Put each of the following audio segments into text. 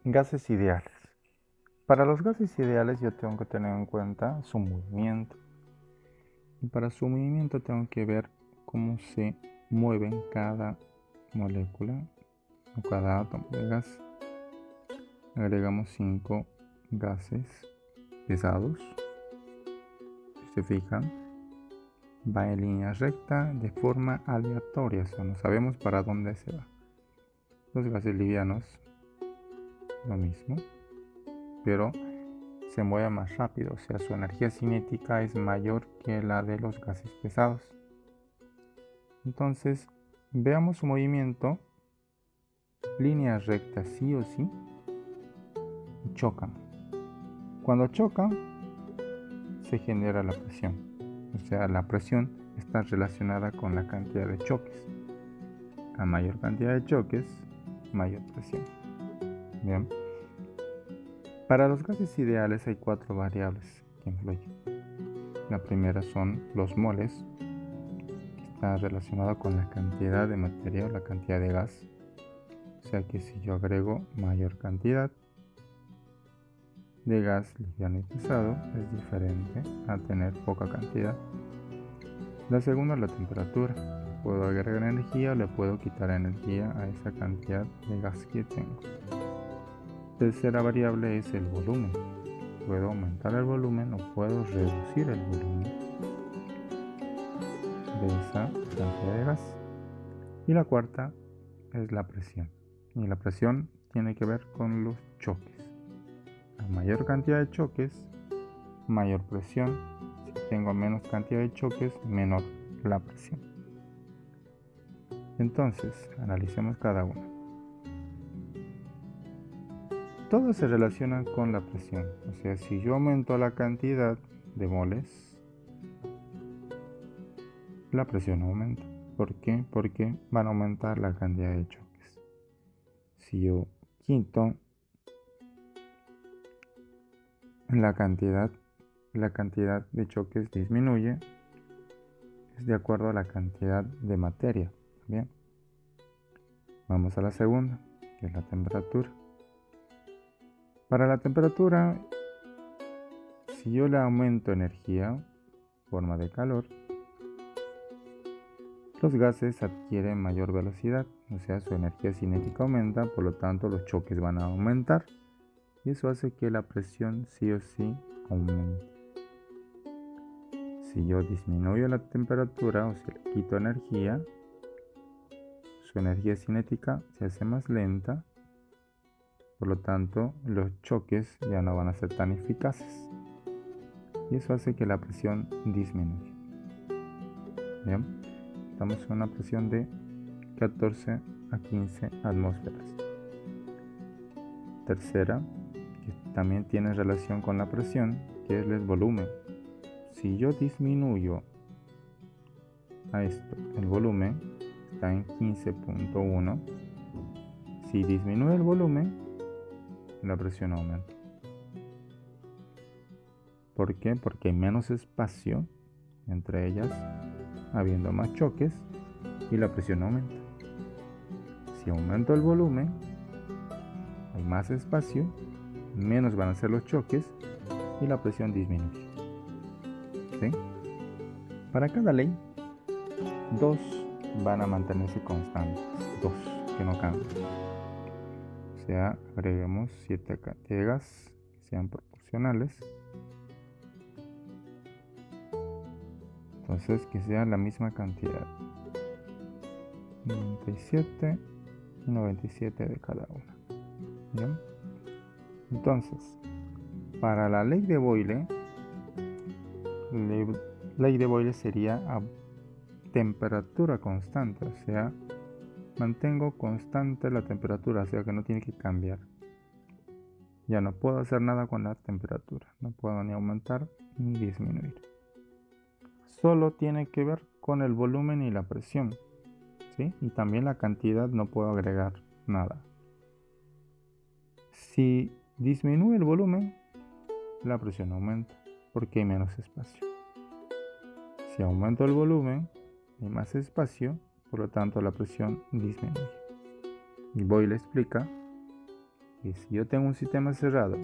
Gases ideales. Para los gases ideales yo tengo que tener en cuenta su movimiento. Y para su movimiento tengo que ver cómo se mueven cada molécula o cada átomo de gas. Agregamos 5 gases pesados. Si se fijan, va en línea recta de forma aleatoria, o sea, no sabemos para dónde se va. Los gases livianos, lo mismo, pero se mueve más rápido, o sea, su energía cinética es mayor que la de los gases pesados. Entonces, veamos su movimiento, línea recta sí o sí, y chocan. Cuando chocan, se genera la presión, o sea, la presión está relacionada con la cantidad de choques. A mayor cantidad de choques, mayor presión. Bien. Para los gases ideales hay 4 variables que influyen. La primera son los moles, que está relacionado con la cantidad de materia o la cantidad de gas. O sea que si yo agrego mayor cantidad de gas liviano y pesado, es diferente a tener poca cantidad. La segunda es la temperatura. Puedo agregar energía o le puedo quitar energía a esa cantidad de gas que tengo. Tercera variable es el volumen. Puedo aumentar el volumen o puedo reducir el volumen de esa cantidad de gas. Y la cuarta es la presión. Y la presión tiene que ver con los choques. A mayor cantidad de choques, mayor presión. Si tengo menos cantidad de choques, menor la presión. Entonces, analicemos cada uno. Todos se relacionan con la presión. O sea, si yo aumento la cantidad de moles, la presión aumenta. ¿Por qué? Porque van a aumentar la cantidad de choques. Si yo quito la cantidad de choques disminuye, es de acuerdo a la cantidad de materia. Bien. Vamos a la segunda, que es la temperatura. Para la temperatura, si yo le aumento energía, forma de calor, los gases adquieren mayor velocidad, o sea, su energía cinética aumenta, por lo tanto los choques van a aumentar. Y eso hace que la presión sí o sí aumente. Si yo disminuyo la temperatura o si le quito energía, su energía cinética se hace más lenta, por lo tanto los choques ya no van a ser tan eficaces. Y eso hace que la presión disminuya. Bien, estamos en una presión de 14 a 15 atmósferas. Tercera, que también tiene relación con la presión, que es el volumen. Si yo disminuyo a esto, el volumen está en 15.1. Si disminuye el volumen, la presión aumenta. ¿Por qué? Porque hay menos espacio entre ellas, habiendo más choques, y la presión aumenta. Si aumento el volumen, hay más espacio, menos van a ser los choques y la presión disminuye. ¿Sí? Para cada ley, 2 van a mantenerse constantes, 2 que no cambian. O sea, agreguemos 7 cantidades de gas que sean proporcionales. Entonces, que sea la misma cantidad. 97 y 97 de cada una. ¿Bien? Entonces, para la ley de Boyle, sería a temperatura constante, o sea, mantengo constante la temperatura, o sea que no tiene que cambiar. Ya no puedo hacer nada con la temperatura, no puedo ni aumentar ni disminuir. Solo tiene que ver con el volumen y la presión, ¿sí? Y también la cantidad, no puedo agregar nada. Si disminuye el volumen, la presión aumenta porque hay menos espacio. Si aumento el volumen, hay más espacio, por lo tanto la presión disminuye. Y Boyle explica que si yo tengo un sistema cerrado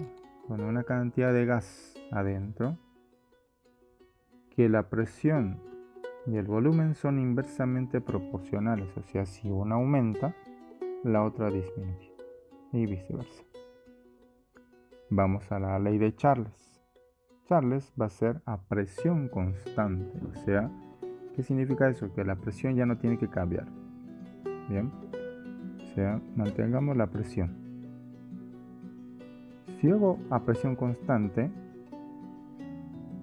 con una cantidad de gas adentro, que la presión y el volumen son inversamente proporcionales, o sea, si una aumenta, la otra disminuye y viceversa. Vamos a la ley de Charles. Charles va a ser a presión constante, o sea, ¿qué significa eso? Que la presión ya no tiene que cambiar. Bien, o sea, mantengamos la presión. Si hago a presión constante,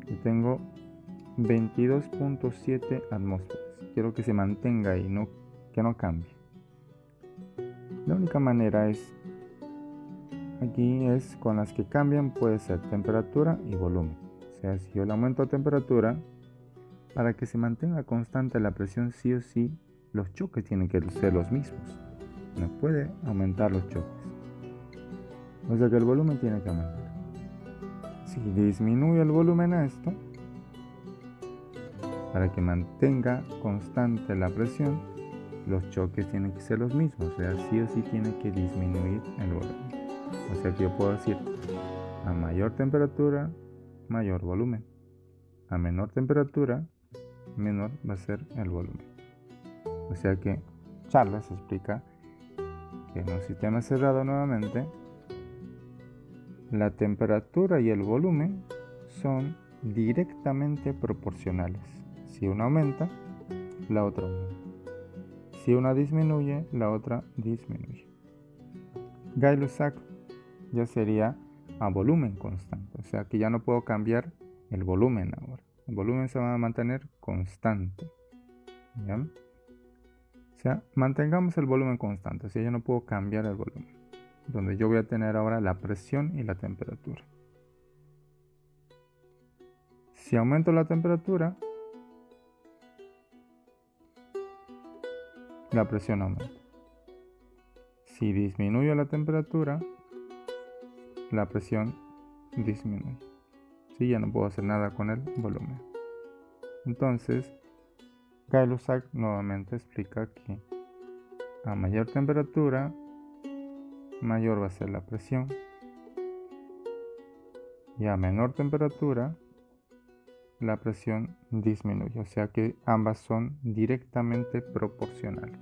yo tengo 22.7 atmósferas. Quiero que se mantenga ahí, que no cambie. La única manera aquí es con las que cambian, puede ser temperatura y volumen. O sea, si yo le aumento la temperatura, para que se mantenga constante la presión, sí o sí, los choques tienen que ser los mismos. No puede aumentar los choques. O sea que el volumen tiene que aumentar. Si disminuye el volumen a esto, para que mantenga constante la presión, los choques tienen que ser los mismos. O sea, sí o sí tiene que disminuir el volumen. O sea que yo puedo decir, a mayor temperatura, mayor volumen. A menor temperatura, menor va a ser el volumen. O sea que Charles explica que en un sistema cerrado nuevamente, la temperatura y el volumen son directamente proporcionales. Si una aumenta, la otra aumenta. Si una disminuye, la otra disminuye. Gay-Lussac ya sería a volumen constante, o sea que ya no puedo cambiar el volumen ahora. El volumen se va a mantener constante. ¿Bien? O sea, mantengamos el volumen constante, o sea, yo no puedo cambiar el volumen. Donde yo voy a tener ahora la presión y la temperatura. Si aumento la temperatura, la presión aumenta. Si disminuyo la temperatura, la presión disminuye. Sí, ya no puedo hacer nada con el volumen. Entonces, Gay-Lussac nuevamente explica que a mayor temperatura, mayor va a ser la presión. Y a menor temperatura, la presión disminuye. O sea que ambas son directamente proporcionales.